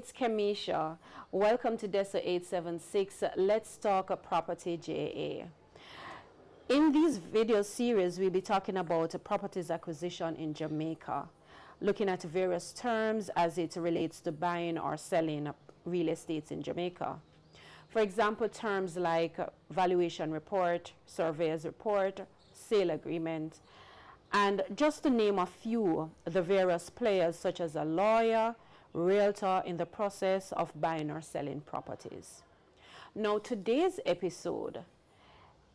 it's Kamisha. Welcome to DESA 876. Let's talk property JA. In this video series, we'll be talking about properties acquisition in Jamaica, looking at various terms as it relates to buying or selling real estate in Jamaica. For example, terms like valuation report, surveyor's report, sale agreement, and just to name a few, the various players such as a lawyer, realtor in the process of buying or selling properties. Now, today's episode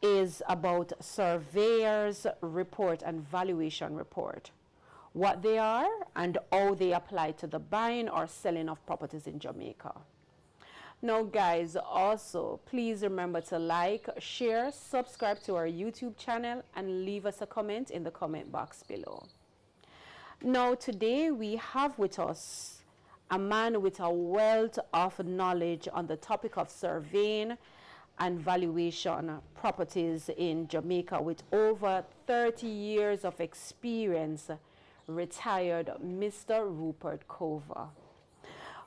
is about surveyor's report and valuation report, what they are and how they apply to the buying or selling of properties in Jamaica. Now guys, also please remember to like, share, subscribe to our YouTube channel and leave us a comment in the comment box below. Now today we have with us a man with a wealth of knowledge on the topic of surveying and valuation properties in Jamaica with over 30 years of experience, retired Mr. Rupert Cover.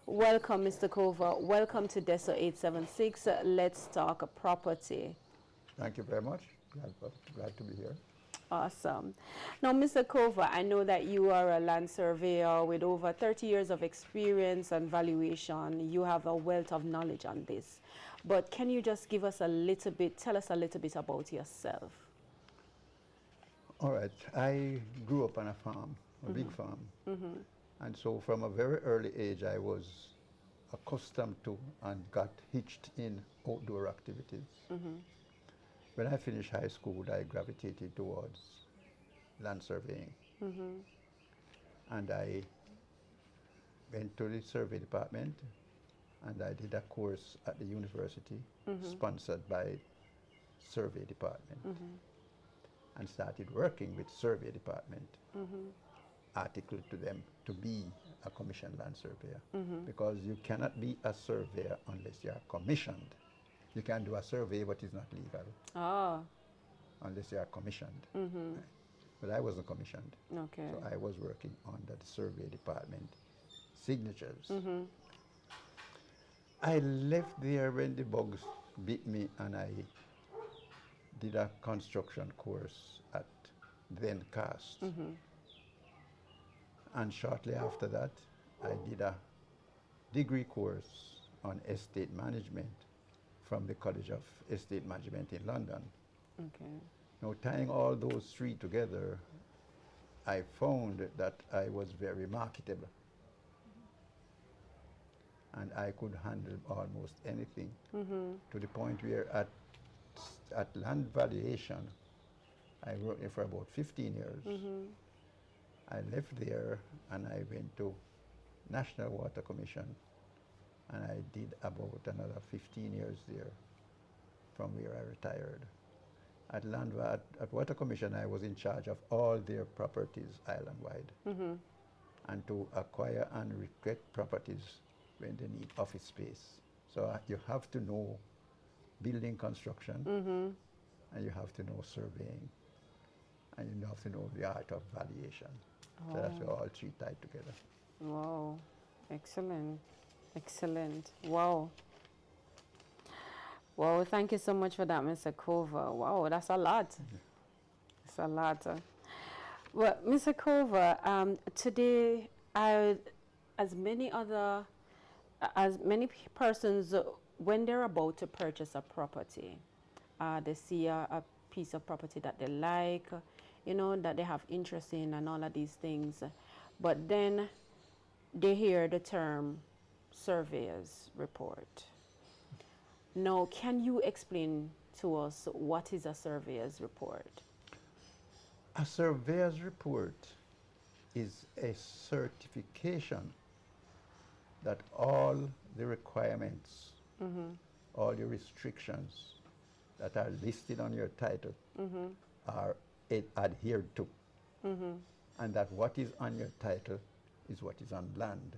Welcome, Mr. Cover. Welcome to DESA 876. Let's talk property. Thank you very much. Glad to be here. Awesome. Now, Mr. Cover, I know that you are a land surveyor with over 30 years of experience and valuation. You have a wealth of knowledge on this. But can you just give us a little bit, tell us a little bit about yourself? All right. I grew up on a farm, a big farm. And so from a very early age, I was accustomed to and got hitched in outdoor activities. When I finished high school, I gravitated towards land surveying. And I went to the survey department and I did a course at the university sponsored by survey department and started working with survey department. Article to them to be a commissioned land surveyor because you cannot be a surveyor unless you are commissioned. You can do a survey but it's not legal unless you are commissioned. But I wasn't commissioned. Okay. So I was working under the survey department signatures. I left there when the bugs bit me and I did a construction course at then CAST. And shortly after that, I did a degree course on estate management from the College of Estate Management in London. Okay. Now, tying all those three together, I found that I was very marketable. And I could handle almost anything to the point where at land valuation, I worked there for about 15 years. I left there and I went to National Water Commission and I did about another 15 years there from where I retired. At Water Commission, I was in charge of all their properties island-wide and to acquire and recruit properties when they need office space. So you have to know building construction and you have to know surveying and you have to know the art of valuation. So that's all three tied together. Wow. Excellent. Excellent. Wow. Wow, thank you so much for that, Mr. Cover. Wow, that's a lot. That's a lot. Well, Mr. Cover, today, as many persons, when they're about to purchase a property, they see a piece of property that they like, you know, that they have interest in and all of these things. But then they hear the term surveyor's report. Now, can you explain to us what is a surveyor's report? A surveyor's report is a certification that all the requirements, all the restrictions that are listed on your title are adhered to. And that what is on your title is what is on land.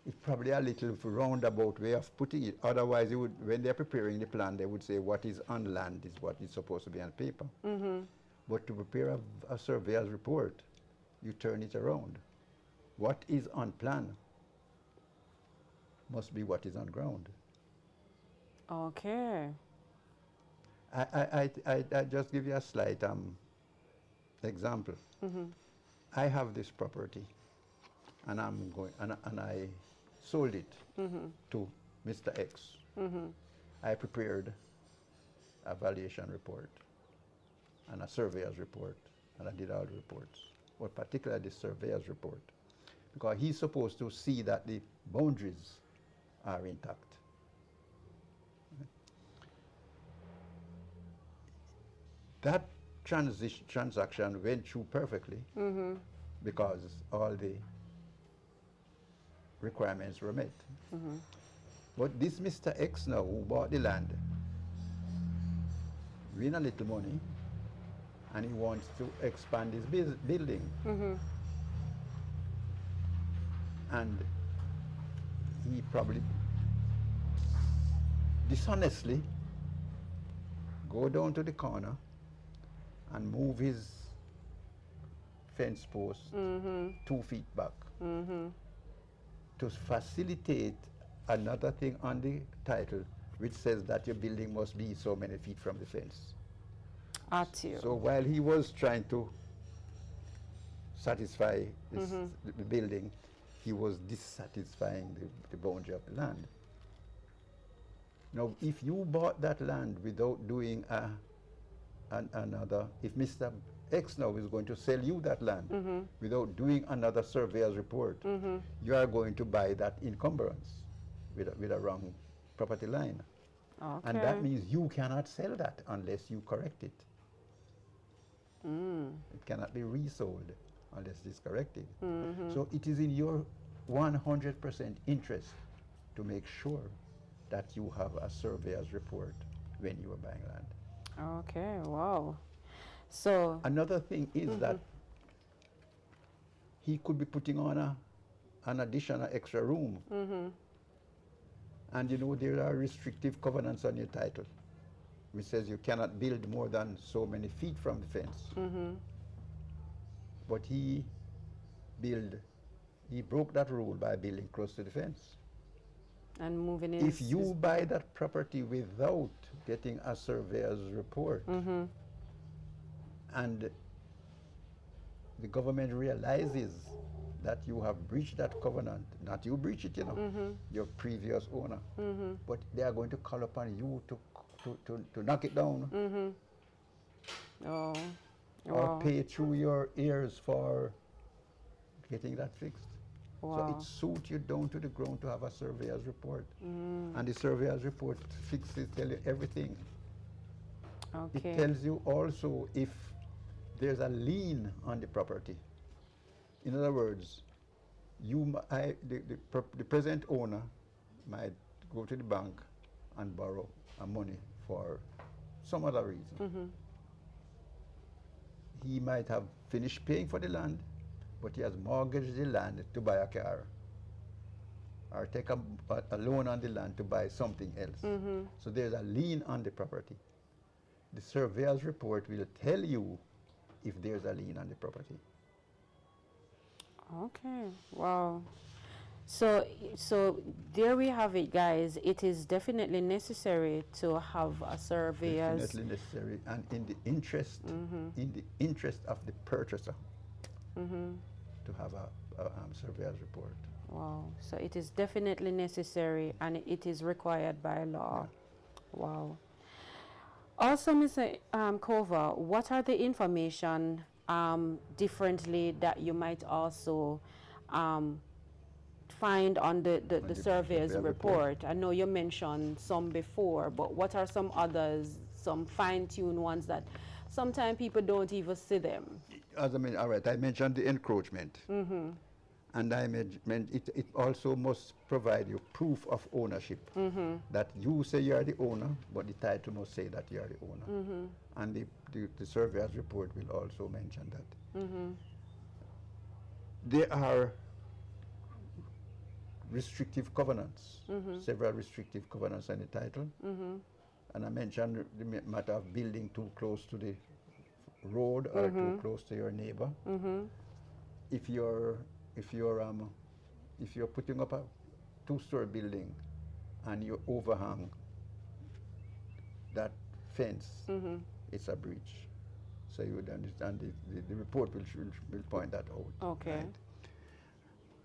It's probably a little roundabout way of putting it. Otherwise, when they're preparing the plan, they would say what is on land is what is supposed to be on paper. But to prepare a surveyor's report, you turn it around. What is on plan must be what is on ground. Okay. I just give you a slight example. I have this property, and and I sold it to Mr. X. I prepared a valuation report and a surveyor's report, and I did all the reports, but particularly the surveyor's report, because he's supposed to see that the boundaries are intact. That transaction went through perfectly because all the requirements were met. But this Mr. X now, who bought the land, win a little money, and he wants to expand his building. And he probably dishonestly go down to the corner and move his fence post 2 feet back to facilitate another thing on the title which says that your building must be so many feet from the fence. At you. So while he was trying to satisfy this, the building, he was dissatisfying the boundary of the land. Now, if you bought that land without doing another, if Mr. X now is going to sell you that land without doing another surveyor's report, you are going to buy that encumbrance with a wrong property line. Okay. And that means you cannot sell that unless you correct it. It cannot be resold unless it is corrected. So it is in your 100% interest to make sure that you have a surveyor's report when you are buying land. Okay, wow. So another thing is that he could be putting on an additional extra room. And you know, there are restrictive covenants on your title, which says you cannot build more than so many feet from the fence. But he broke that rule by building close to the fence. And moving in. If you buy that property without getting a surveyor's report, and the government realizes that you have breached that covenant, not you breach it, you know, your previous owner, but they are going to call upon you to knock it down. Oh. Or pay through your heirs for getting that fixed. So it suits you down to the ground to have a surveyor's report. And the surveyor's report fixes, tell you everything. Okay. It tells you also if there's a lien on the property. In other words, the present owner might go to the bank and borrow money for some other reason. He might have finished paying for the land, but he has mortgaged the land to buy a car, or take a loan on the land to buy something else. So there's a lien on the property. The surveyor's report will tell you if there's a lien on the property. Okay, wow. So there we have it, guys. It is definitely necessary to have a surveyor's. Definitely necessary, and in the interest of the purchaser, to have a surveyor's report. Wow. So it is definitely necessary, and it is required by law. Yeah. Wow. Also, Mr. Kova, what are the information differently that you might also find on the surveyor's report? I know you mentioned some before, but what are some others, some fine-tuned ones that sometimes people don't even see them? As I mean, all right, I mentioned the encroachment. And I meant it also must provide you proof of ownership, that you say you are the owner, but the title must say that you are the owner. And the surveyor's report will also mention that. There are restrictive covenants, several restrictive covenants on the title. And I mentioned the matter of building too close to the road or too close to your neighbor. If you're putting up a two-story building and you overhang that fence, it's a breach. So you would understand the report will point that out. Okay. Right?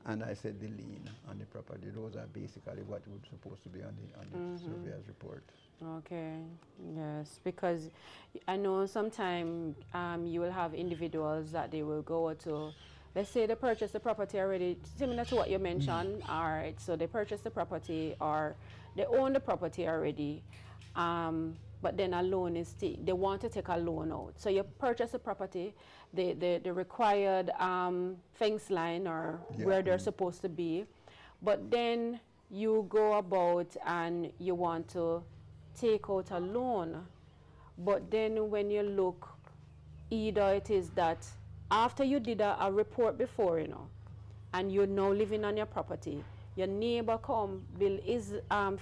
And I said the lien on the property. Those are basically what would supposed to be on the surveyor's report. Okay, yes, because I know sometimes you will have individuals that they will go to, let's say they purchase the property already, similar to what you mentioned. All right, so they purchase the property or they own the property already, but then a loan is they want to take a loan out. So you purchase the property, the required fence line or where they're supposed to be, but then you go about and you want to take out a loan, but then when you look, either it is that after you did a report before, and you're now living on your property, your neighbor come build his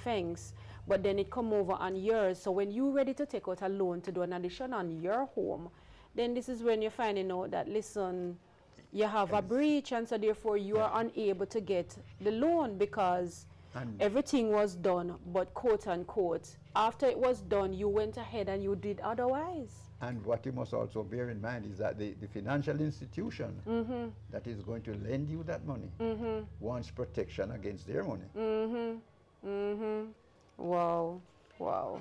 fence, but then it come over on yours. So when you're ready to take out a loan to do an addition on your home, then this is when you're finding out that, listen, you have a breach, and so therefore you are unable to get the loan because everything was done, but quote unquote, after it was done, you went ahead and you did otherwise. And what you must also bear in mind is that the financial institution that is going to lend you that money wants protection against their money. Wow, wow.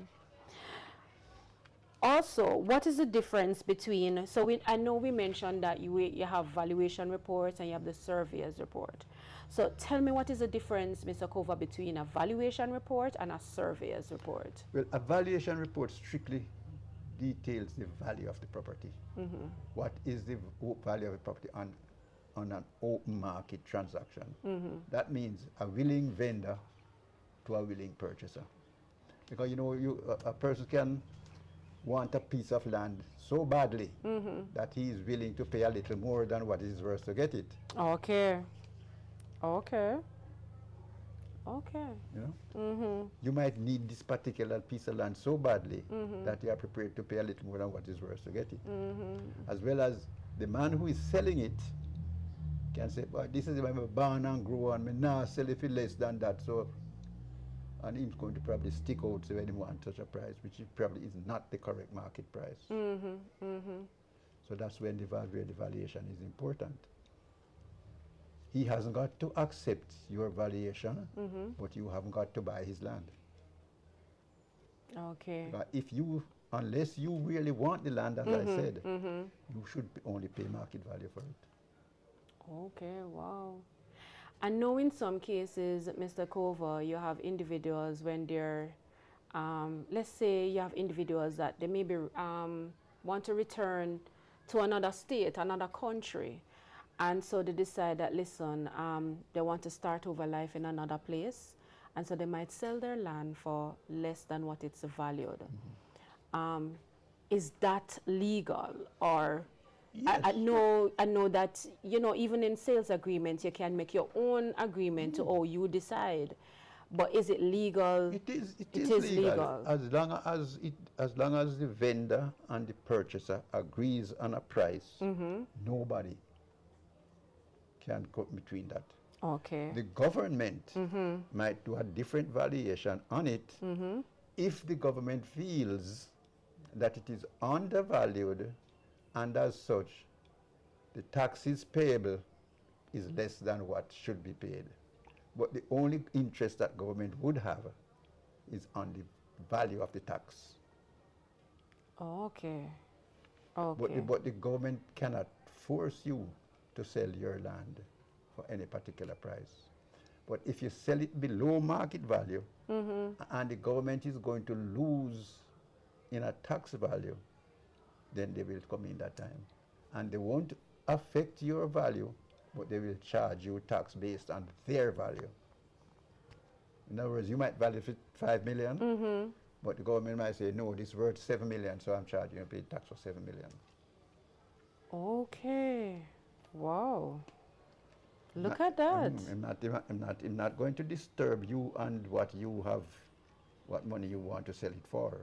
Also, what is the difference between, so I know we mentioned that you have valuation reports and you have the surveyor's report. So tell me, what is the difference, Mr. Kova, between a valuation report and a surveyor's report? Well, a valuation report strictly details the value of the property. What is the value of the property on an open market transaction? That means a willing vendor to a willing purchaser. Because a person can want a piece of land so badly that he is willing to pay a little more than what it is worth to get it. Okay. Okay. Okay. You might need this particular piece of land so badly that you are prepared to pay a little more than what it's worth to get it. As well as the man who is selling it can say, well, this is my barn and grow and me now sell it for less than that. So, and he's going to probably stick out to anyone such a price, which probably is not the correct market price. So that's when the valuation is important. He hasn't got to accept your valuation, but you haven't got to buy his land. Okay. But unless you really want the land, as I said, you should only pay market value for it. Okay, wow. I know in some cases, Mr. Kova, you have individuals when they're, let's say you have individuals that they maybe want to return to another state, another country. And so they decide that, listen, they want to start over life in another place. And so they might sell their land for less than what it's valued. Is that legal? Or Yes, I know that, even in sales agreements, you can make your own agreement to, you decide. But is it legal? It is legal. As long as the vendor and the purchaser agrees on a price, nobody can cut between that. Okay. The government might do a different valuation on it if the government feels that it is undervalued, and as such, the taxes payable is less than what should be paid. But the only interest that government would have is on the value of the tax. Okay. Okay. But the government cannot force you to sell your land for any particular price. But if you sell it below market value, and the government is going to lose in a tax value, then they will come in that time. And they won't affect your value, but they will charge you tax based on their value. In other words, you might value it 5 million, but the government might say, no, this is worth 7 million, so I'm charging you to pay tax for 7 million. Okay. Wow. Look at that. I'm not going to disturb you and what money you want to sell it for.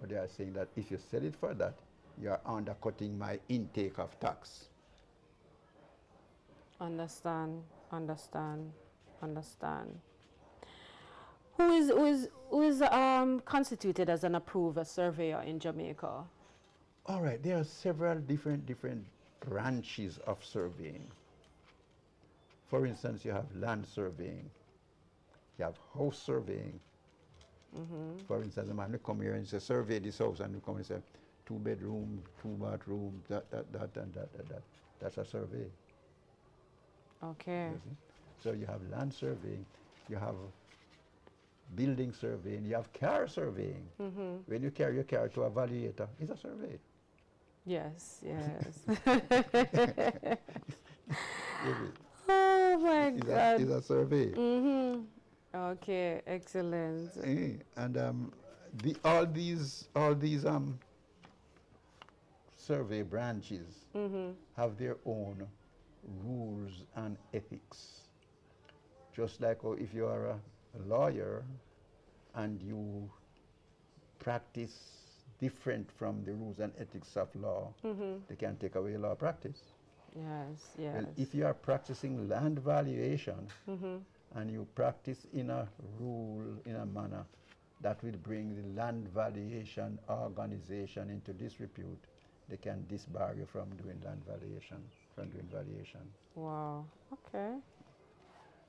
But they are saying that if you sell it for that, you are undercutting my intake of tax. Understand. Who is constituted as an approved surveyor in Jamaica? All right, there are several different branches of surveying. For instance, you have land surveying, you have house surveying. For instance, a man will come here and say, survey this house, and you come and say, 2 bedroom, 2 bathroom, that, and that. That's a survey. Okay. You see? So you have land surveying, you have building surveying, you have car surveying. When you carry your car to a valuator, it's a survey. Yes, yes. Is Oh my God. it's a survey. Okay, excellent. And all these survey branches have their own rules and ethics. Just like if you are a lawyer and you practice different from the rules and ethics of law, they can take away your law practice. Yes, yes. Well, if you are practicing land valuation and you practice in a rule, in a manner that will bring the land valuation organization into disrepute, they can disbar you from doing land valuation, from doing valuation. Wow. Okay.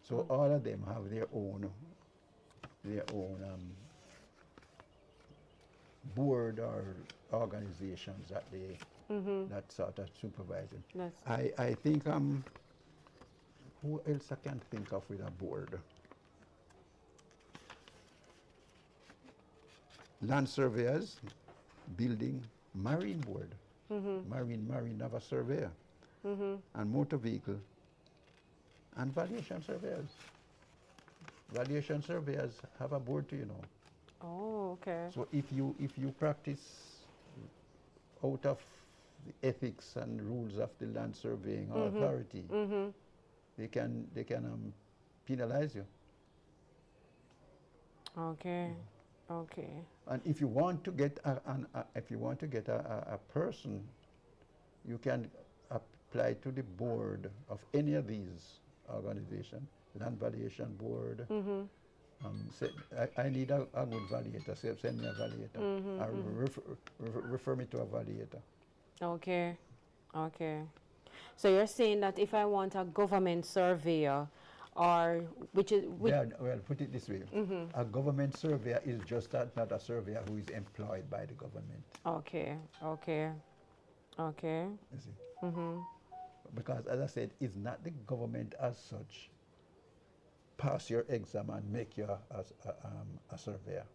So all of them have their own board or organizations that they that sort of supervising. I think who else I can think of with a board? Land surveyors, building, marine board. Marine have a surveyor. And motor vehicle, and valuation surveyors. Valuation surveyors have a board too, you know. Oh, okay. So if you practice out of the ethics and rules of the land surveying authority, they can penalize you. Okay. Okay. And if you want to get a person, you can apply to the board of any of these organizations, land valuation board. Say, I need a good valuator. Send me a valuator. Or refer me to a valuator. Okay. Okay. So you're saying that if I want a government surveyor, or Yeah, well, put it this way: a government surveyor is just not a surveyor who is employed by the government. Okay. Okay. Okay. You see? Because, as I said, it's not the government as such pass your exam and make you a surveyor.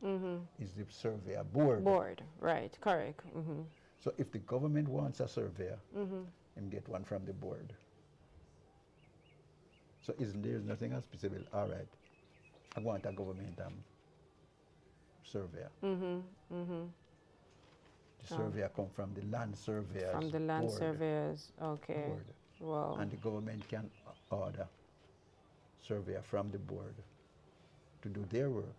It's the surveyor board. Board, right, correct. So if the government wants a surveyor, and get one from the board. So there's nothing else specific. All right, I want a government surveyor. The surveyor come from the land surveyors. From the land board. surveyors, okay. Board. Wow. And the government can order surveyor from the board to do their work.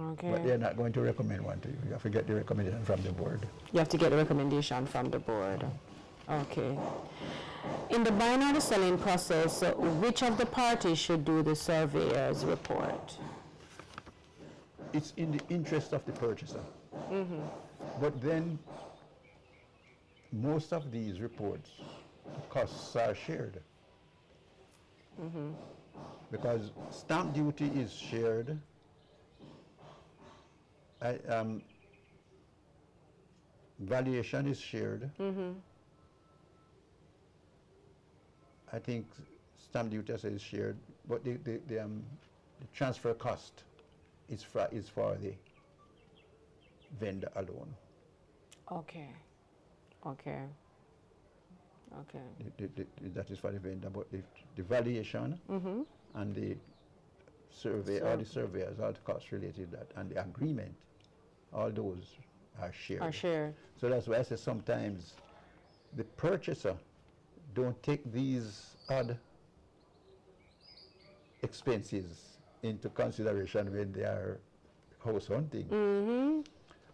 Okay. But they're not going to recommend one to you. You have to get the recommendation from the board. You have to get a recommendation from the board. Okay. In the buying or the selling process, which of the parties should do the surveyor's report? It's in the interest of the purchaser. But then most of these reports, the costs are shared. Because stamp duty is shared. Valuation is shared. I think stamp duty is shared, but the transfer cost is for the vendor alone. Okay. Okay. Okay. That is for the vendor, but the valuation and the survey, all the surveyors, all the costs related to that, and the agreement, all those are shared. Are shared. So that's why I say sometimes the purchaser don't take these odd expenses into consideration when they are house hunting.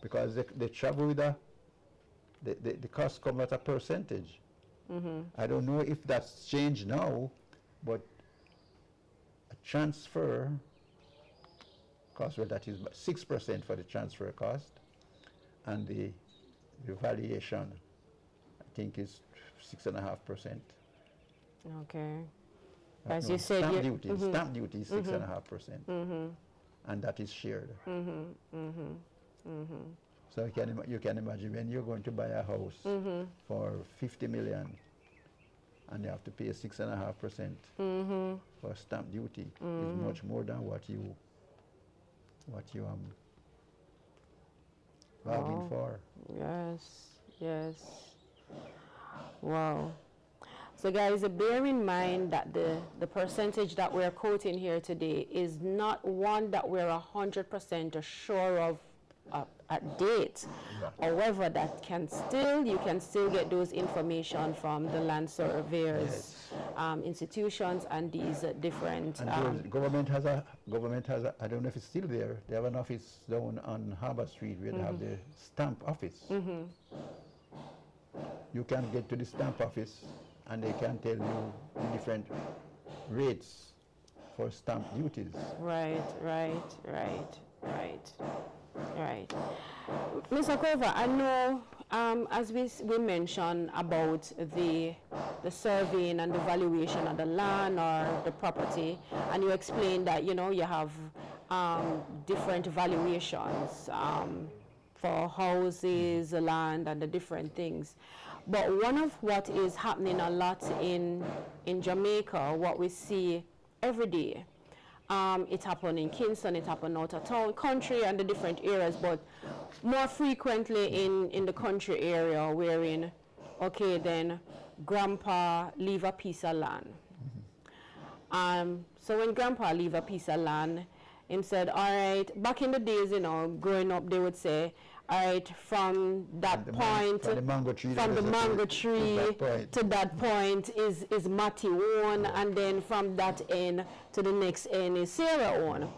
Because they travel with the cost come at a percentage. I don't know if that's changed now, but a transfer cost, well, that is 6% for the transfer cost, and the valuation, I think, is 6.5%. Okay. As you said, stamp duty. Stamp duty is 6.5%, and that is shared. So you can imagine when you're going to buy a house for 50 million, and you have to pay 6.5% for stamp duty. Is much more than what you bargained for. Yes, yes. Wow. So guys, bear in mind that the percentage that we're quoting here today is not one that we're 100% sure of at date. Yeah. However, that you can still get those information from the land surveyors, institutions, and these different. And government has a, I don't know if it's still there, they have an office down on Harbour Street where they have the stamp office. You can get to the stamp office and they can tell you the different rates for stamp duties. Right. Mr. Kover, I know as we mentioned about the surveying and the valuation of the land or the property, and you explained that you have different valuations for houses, land, and the different things. But one of what is happening a lot in Jamaica, what we see every day, it happened in Kingston, it happened out of town, country, and the different areas, but more frequently in the country area, wherein, okay, then grandpa leave a piece of land. So when grandpa leave a piece of land, him said, all right, back in the days, growing up, they would say, all right, from that point, from the mango tree to that point is Matty own, and then from that end to the next end is Sarah own.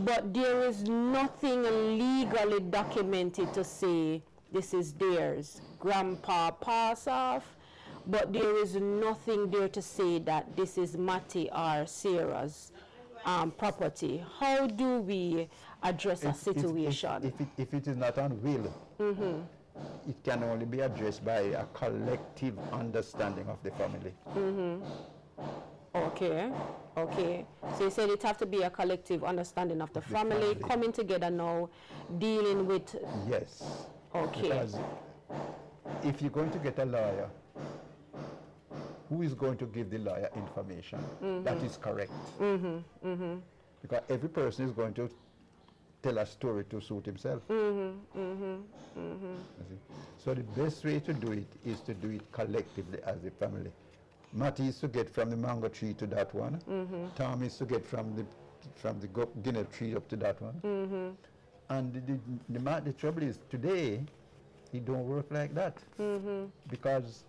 But there is nothing legally documented to say this is theirs. Grandpa pass off, but there is nothing there to say that this is Matty or Sarah's property. How do we address a situation? If it is not on will, it can only be addressed by a collective understanding of the family. Okay. So you said it have to be a collective understanding of the family coming together now, dealing with. Yes. Okay. Because if you're going to get a lawyer, who is going to give the lawyer information that is correct? Because every person is going to tell a story to suit himself. So the best way to do it is to do it collectively as a family. Matty is to get from the mango tree to that one. Tom is to get from the guinea tree up to that one. And the trouble is today, it don't work like that. Because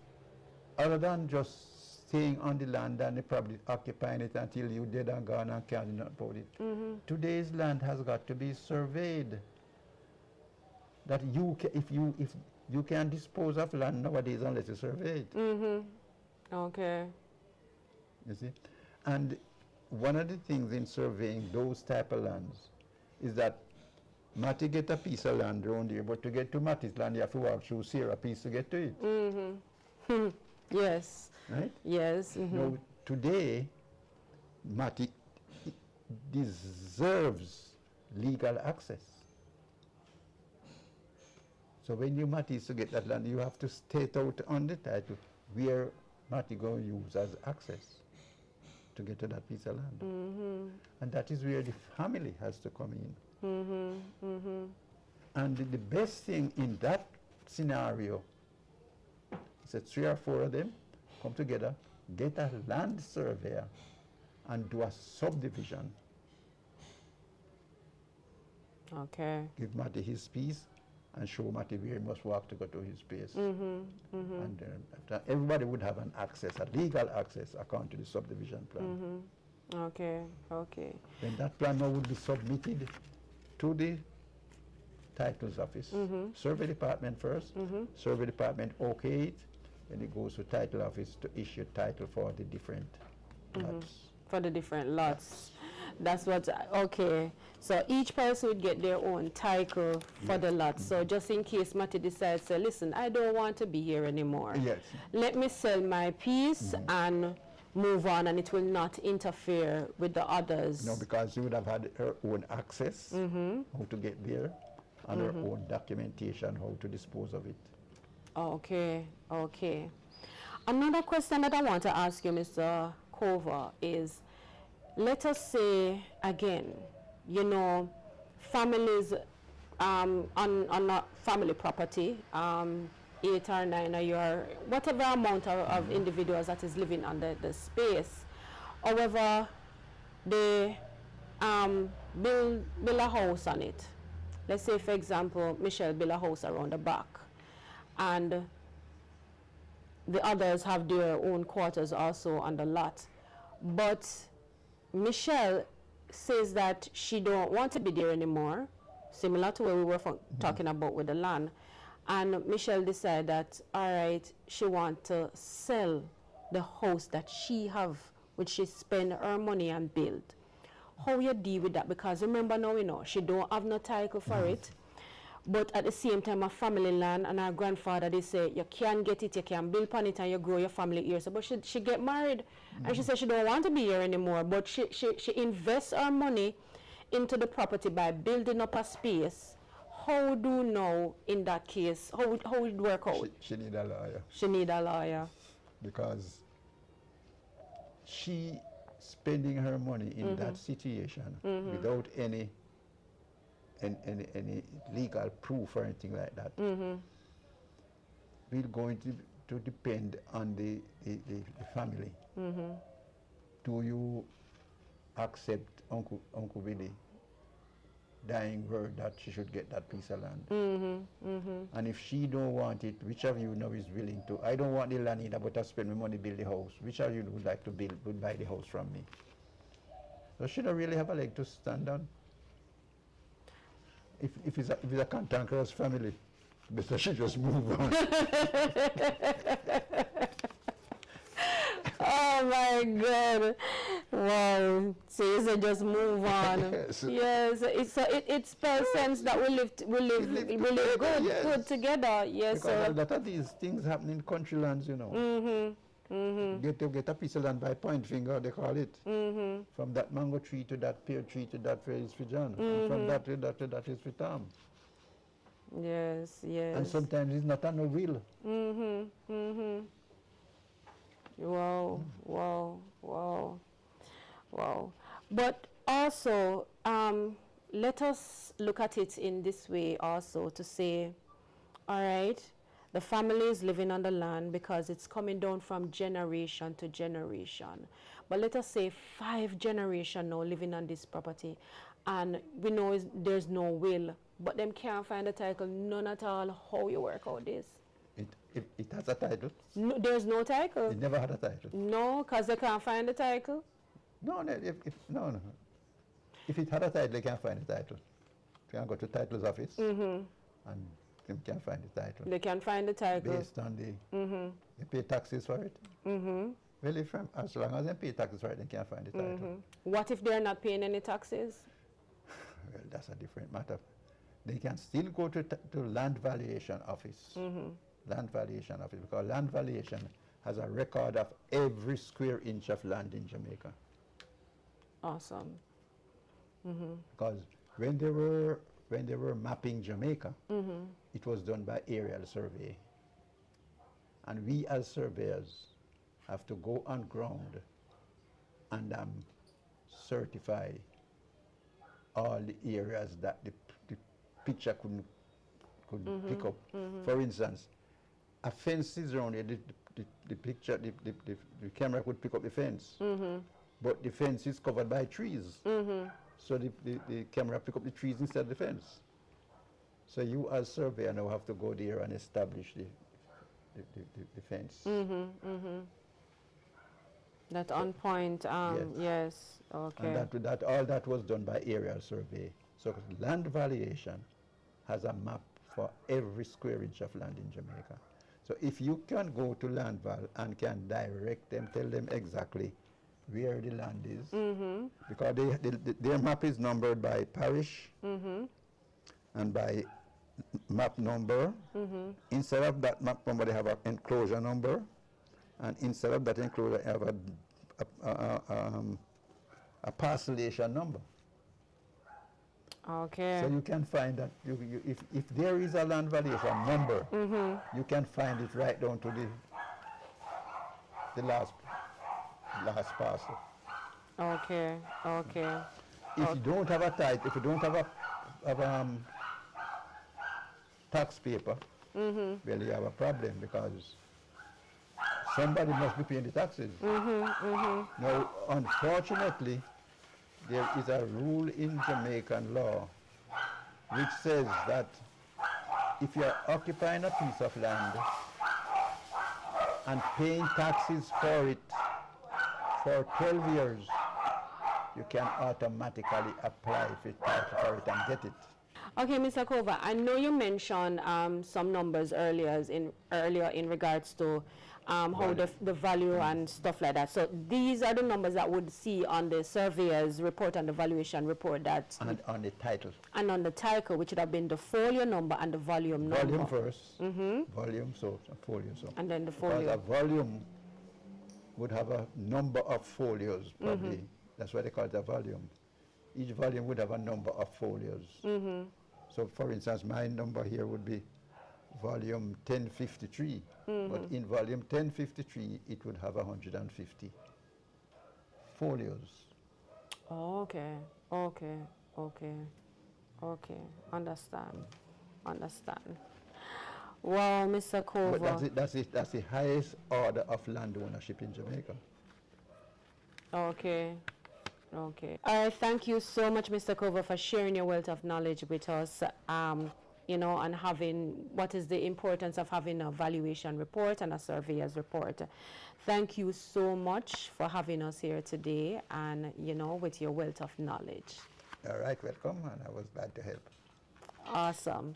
other than just staying on the land and probably occupying it until you're dead and gone and can't do nothing about it. Today's land has got to be surveyed. That if you can dispose of land nowadays unless you survey it. Okay. You see? And one of the things in surveying those type of lands is that Matty get a piece of land around here, but to get to Matty's land you have to walk through Sarah piece to get to it. Yes. Right? Yes. Now, today, Matty deserves legal access. So when you Matty is to get that land, you have to state out on the title where Matty going to use as access to get to that piece of land. And that is where the family has to come in. And the best thing in that scenario is that 3 or 4 of them come together, get a land surveyor, and do a subdivision. Okay. Give Matty his piece and show Matty where he must walk to go to his place. And after everybody would have an access, a legal access according to the subdivision plan. Okay. Then that plan now would be submitted to the titles office. Survey department first. Survey department okay it, then it goes to title office to issue title for the different lots. For the different lots. That's what, okay. So each person would get their own title for the lot. So just in case Matty decides, say, listen, I don't want to be here anymore. Yes. Let me sell my piece and move on, and it will not interfere with the others. No, because she would have had her own access, how to get there, and her own documentation, how to dispose of it. Okay, okay. Another question that I want to ask you, Mr. Cover, is, let us say, again, you know, families on a family property, 8 or 9 or your, whatever amount of individuals that is living under the space. However, they build a house on it. Let's say, for example, Michelle built a house around the back, and the others have their own quarters also on the lot. But Michelle says that she don't want to be there anymore, similar to what we were talking about with the land. And Michelle decided that, all right, she wants to sell the house that she have, which she spend her money and build. How you deal with that? Because remember now, you know, she don't have no title for it. But at the same time, a family land, and her grandfather, they say, you can get it, you can build upon it, and you grow your family here. So, but she get married, and she said she don't want to be here anymore, but she invests her money into the property by building up a space. How do you know in that case, how it work out? She need a lawyer. She need a lawyer. Because she spending her money in that situation without any legal proof or anything like that, we're going to depend on the family. Do you accept Uncle Billy dying word that she should get that piece of land? And if she don't want it, which of you now is willing to? I don't want the land either, but I spend my money build the house. Which of you would like to would buy the house from me? So she don't really have a leg to stand on. If it's a cantankerous family, better she just move on. Oh my God! Wow. So you say just move on. Yes. It spells sense that we live good, yes. good together. Yes. Because a lot of these things happen in country lands, you know. Get a piece of land by point finger, they call it. From that mango tree to that pear tree to that is for John. And from that to that is for Tom. Yes, yes. And sometimes it's not on a will. Wow, wow, wow, wow. But also, let us look at it in this way also, to say, all right, the family is living on the land because it's coming down from generation to generation. But let us say 5 generations now living on this property, and we know there's no will, but them can't find a title, none at all. How you work out this? It has a title. No, there's no title. It never had a title. No, because they can't find the title. No. If it had a title, they can't find the title. They can go to titles office and they can't find the title. They can find the title. Based on they pay taxes for it. Well, as long as they pay taxes for it, they can't find the title. What if they're not paying any taxes? Well, that's a different matter. They can still go to land valuation office. Land valuation office, because land valuation has a record of every square inch of land in Jamaica. Awesome. Because when they were mapping Jamaica, it was done by aerial survey, and we as surveyors have to go on ground and certify all the areas that the picture couldn't pick up. For instance, a fence is around it, the picture, the camera could pick up the fence, but the fence is covered by trees. So the camera pick up the trees instead of the fence. So you as surveyor now have to go there and establish the fence. That on point, yes, okay. And all that was done by aerial survey. So land valuation has a map for every square inch of land in Jamaica. So if you can go to Land Val and can direct them, tell them exactly where the land is, because their map is numbered by parish and by map number. Instead of that map number, they have an enclosure number, and instead of that enclosure, they have a parcellation number. Okay. So you can find that if there is a land valuation number, you can find it right down to the last parcel. Okay. Okay. If you don't have a title, if you don't have a tax paper, well, you have a problem, because somebody must be paying the taxes. Now, unfortunately, there is a rule in Jamaican law which says that if you are occupying a piece of land and paying taxes for it for 12 years, you can automatically apply for it and get it. Okay, Mr. Kova, I know you mentioned some numbers earlier in regards to how the value and stuff like that. So these are the numbers that would see on the surveyor's report and the valuation report that... And on the title. And on the title, which would have been the folio number and the volume number. Volume first. Volume, so folio. So. And then the folio. Because a volume would have a number of folios, probably. That's why they call it a volume. Each volume would have a number of folios. So, for instance, my number here would be volume 1053. But in volume 1053, it would have 150 folios. Oh, okay. Understand. Well, Mr. Kova. But that's the highest order of land ownership in Jamaica. Okay. All right, thank you so much, Mr. Kova, for sharing your wealth of knowledge with us, you know, and having what is the importance of having a valuation report and a surveyor's report. Thank you so much for having us here today and, you know, with your wealth of knowledge. All right, welcome, and I was glad to help. Awesome.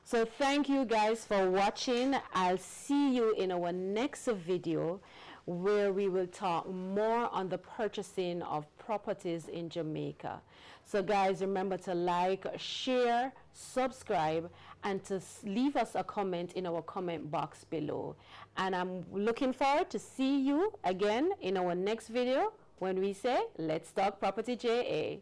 So thank you guys for watching. I'll see you in our next video, where we will talk more on the purchasing of properties in Jamaica. So guys, remember to like, share, subscribe, and to leave us a comment in our comment box below. And I'm looking forward to see you again in our next video when we say, let's talk property JA.